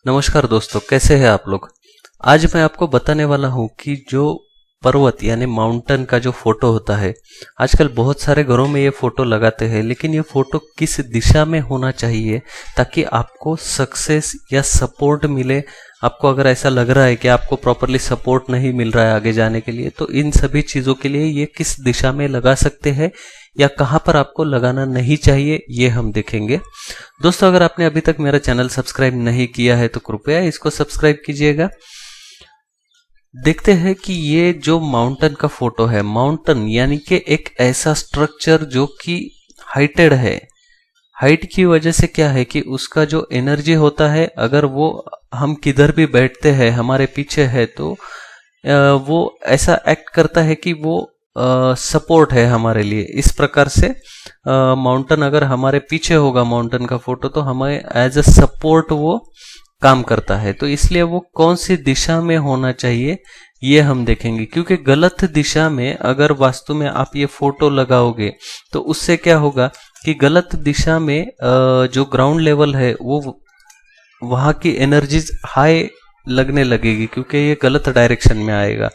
नमस्कार दोस्तों, कैसे हैं आप लोग। आज मैं आपको बताने वाला हूँ कि जो पर्वत यानी माउंटेन का जो फोटो होता है, आजकल बहुत सारे घरों में ये फोटो लगाते हैं, लेकिन ये फोटो किस दिशा में होना चाहिए ताकि आपको सक्सेस या सपोर्ट मिले। आपको अगर ऐसा लग रहा है कि आपको प्रॉपरली सपोर्ट नहीं मिल रहा है आगे जाने के लिए, तो इन सभी चीज़ों के लिए ये किस दिशा में लगा सकते हैं या कहाँ पर आपको लगाना नहीं चाहिए, ये हम देखेंगे। दोस्तों, अगर आपने अभी तक मेरा चैनल सब्सक्राइब नहीं किया है तो कृपया इसको सब्सक्राइब कीजिएगा। देखते हैं कि ये जो माउंटेन का फोटो है, माउंटेन यानी कि एक ऐसा स्ट्रक्चर जो कि हाइटेड है। हाइट की वजह से क्या है कि उसका जो एनर्जी होता है, अगर वो हम किधर भी बैठते हैं हमारे पीछे है तो वो ऐसा एक्ट करता है कि वो सपोर्ट है हमारे लिए। इस प्रकार से माउंटेन अगर हमारे पीछे होगा माउंटेन का फोटो, तो हमें एज अ सपोर्ट वो काम करता है। तो इसलिए वो कौन सी दिशा में होना चाहिए ये हम देखेंगे, क्योंकि गलत दिशा में अगर वास्तु में आप ये फोटो लगाओगे तो उससे क्या होगा कि गलत दिशा में जो ग्राउंड लेवल है वो वहाँ की एनर्जीज हाई लगने लगेगी, क्योंकि ये गलत डायरेक्शन में आएगा।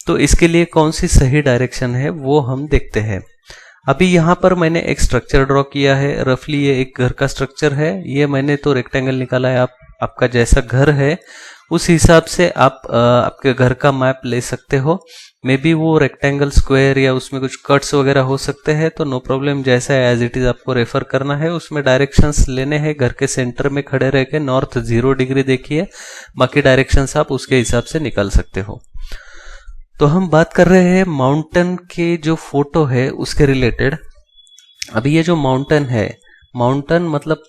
तो इसके लिए कौन सी सही डायरेक्शन है वो हम देखते हैं। अभी यहाँ पर मैंने एक स्ट्रक्चर ड्रॉ किया है। रफली ये एक घर का स्ट्रक्चर है। ये मैंने तो रेक्टेंगल निकाला है। आपका जैसा घर है उस हिसाब से आप आपके घर का मैप ले सकते हो। मे बी वो रेक्टेंगल, स्क्वायर या उसमें कुछ कट्स वगैरह हो सकते हैं, तो नो प्रॉब्लम। जैसा एज इट इज आपको रेफर करना है, उसमें डायरेक्शंस लेने हैं। घर के सेंटर में खड़े रह के नॉर्थ 0 डिग्री देखिए, बाकी डायरेक्शंस आप उसके हिसाब से निकाल सकते हो। तो हम बात कर रहे हैं माउंटेन के जो फोटो है उसके रिलेटेड। अभी ये जो माउंटेन है, माउंटेन मतलब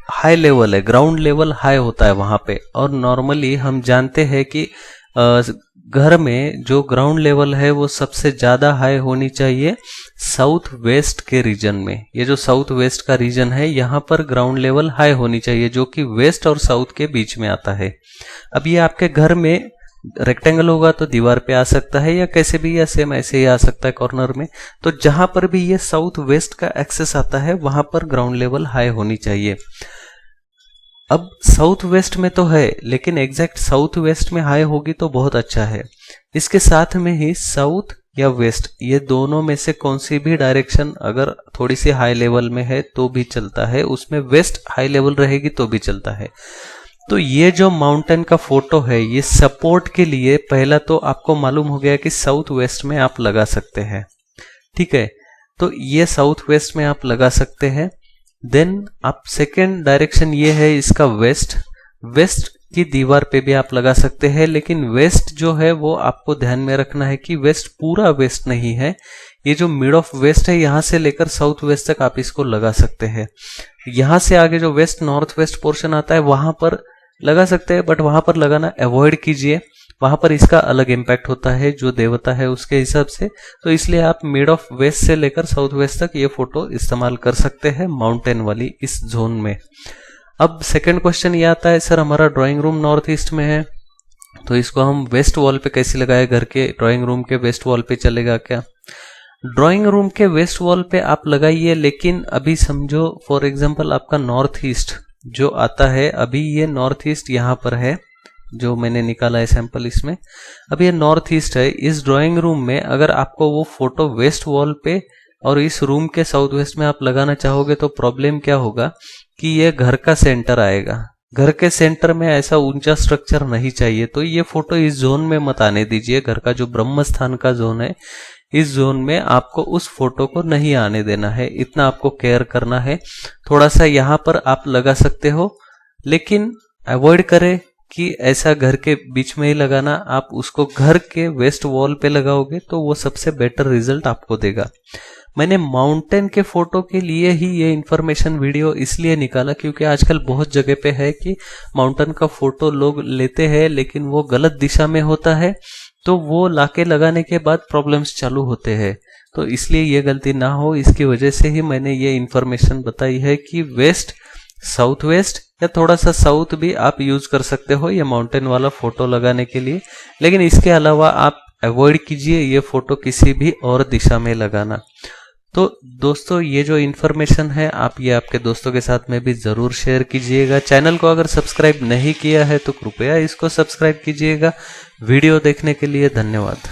हाई लेवल है, ग्राउंड लेवल हाई होता है वहां पे। और नॉर्मली हम जानते हैं कि घर में जो ग्राउंड लेवल है वो सबसे ज्यादा हाई होनी चाहिए साउथ वेस्ट के रीजन में। ये जो साउथ वेस्ट का रीजन है, यहाँ पर ग्राउंड लेवल हाई होनी चाहिए, जो कि वेस्ट और साउथ के बीच में आता है। अब ये आपके घर में रेक्टेंगल होगा तो दीवार पे आ सकता है, या कैसे भी, या सेम ऐसे ही आ सकता है कॉर्नर में। तो जहां पर भी ये साउथ वेस्ट का एक्सेस आता है वहां पर ग्राउंड लेवल हाई होनी चाहिए। अब साउथ वेस्ट में तो है, लेकिन एग्जैक्ट साउथ वेस्ट में हाई होगी तो बहुत अच्छा है। इसके साथ में ही साउथ या वेस्ट, ये दोनों में से कौन सी भी डायरेक्शन अगर थोड़ी सी हाई लेवल में है तो भी चलता है, उसमें वेस्ट हाई लेवल रहेगी तो भी चलता है। तो ये जो माउंटेन का फोटो है, ये सपोर्ट के लिए पहला तो आपको मालूम हो गया कि साउथ वेस्ट में आप लगा सकते हैं, ठीक है। तो ये साउथ वेस्ट में आप लगा सकते हैं। देन आप सेकेंड डायरेक्शन ये है इसका वेस्ट। वेस्ट की दीवार पे भी आप लगा सकते हैं, लेकिन वेस्ट जो है वो आपको ध्यान में रखना है कि वेस्ट पूरा वेस्ट नहीं है। ये जो मिड ऑफ वेस्ट है, यहां से लेकर साउथ वेस्ट तक आप इसको लगा सकते हैं। यहां से आगे जो वेस्ट नॉर्थ वेस्ट पोर्शन आता है वहां पर लगा सकते हैं, बट वहां पर लगाना अवॉइड कीजिए। वहां पर इसका अलग इम्पैक्ट होता है जो देवता है उसके हिसाब से। तो इसलिए आप मिड ऑफ वेस्ट से लेकर साउथ वेस्ट तक ये फोटो इस्तेमाल कर सकते हैं माउंटेन वाली इस जोन में। अब सेकंड क्वेश्चन ये आता है, सर हमारा ड्राइंग रूम नॉर्थ ईस्ट में है, तो इसको हम वेस्ट वॉल पे कैसे लगाए? घर के ड्राइंग रूम के वेस्ट वॉल पे चलेगा क्या? ड्राइंग रूम के वेस्ट वॉल पे आप लगाइए, लेकिन अभी समझो फॉर एग्जांपल आपका नॉर्थ ईस्ट जो आता है, अभी ये नॉर्थ ईस्ट यहाँ पर है जो मैंने निकाला है सैंपल इसमें। अब ये नॉर्थ ईस्ट है। इस ड्राइंग रूम में अगर आपको वो फोटो वेस्ट वॉल पे और इस रूम के साउथ वेस्ट में आप लगाना चाहोगे तो प्रॉब्लम क्या होगा कि ये घर का सेंटर आएगा। घर के सेंटर में ऐसा ऊंचा स्ट्रक्चर नहीं चाहिए, तो ये फोटो इस जोन में मत आने दीजिए। घर का जो ब्रह्म स्थान का जोन है, इस जोन में आपको उस फोटो को नहीं आने देना है। इतना आपको केयर करना है। थोड़ा सा यहाँ पर आप लगा सकते हो, लेकिन अवॉइड करें कि ऐसा घर के बीच में ही लगाना। आप उसको घर के वेस्ट वॉल पे लगाओगे तो वो सबसे बेटर रिजल्ट आपको देगा। मैंने माउंटेन के फोटो के लिए ही ये इन्फॉर्मेशन वीडियो इसलिए निकाला क्योंकि आजकल बहुत जगह पे है कि माउंटेन का फोटो लोग लेते हैं, लेकिन वो गलत दिशा में होता है, तो वो लाके लगाने के बाद प्रॉब्लम्स चालू होते हैं। तो इसलिए ये गलती ना हो, इसकी वजह से ही मैंने ये इन्फॉर्मेशन बताई है कि वेस्ट, साउथ वेस्ट या थोड़ा सा साउथ भी आप यूज कर सकते हो ये माउंटेन वाला फोटो लगाने के लिए। लेकिन इसके अलावा आप अवॉइड कीजिए ये फोटो किसी भी और दिशा में लगाना। तो दोस्तों ये जो इन्फॉर्मेशन है आप ये आपके दोस्तों के साथ में भी ज़रूर शेयर कीजिएगा। चैनल को अगर सब्सक्राइब नहीं किया है तो कृपया इसको सब्सक्राइब कीजिएगा। वीडियो देखने के लिए धन्यवाद।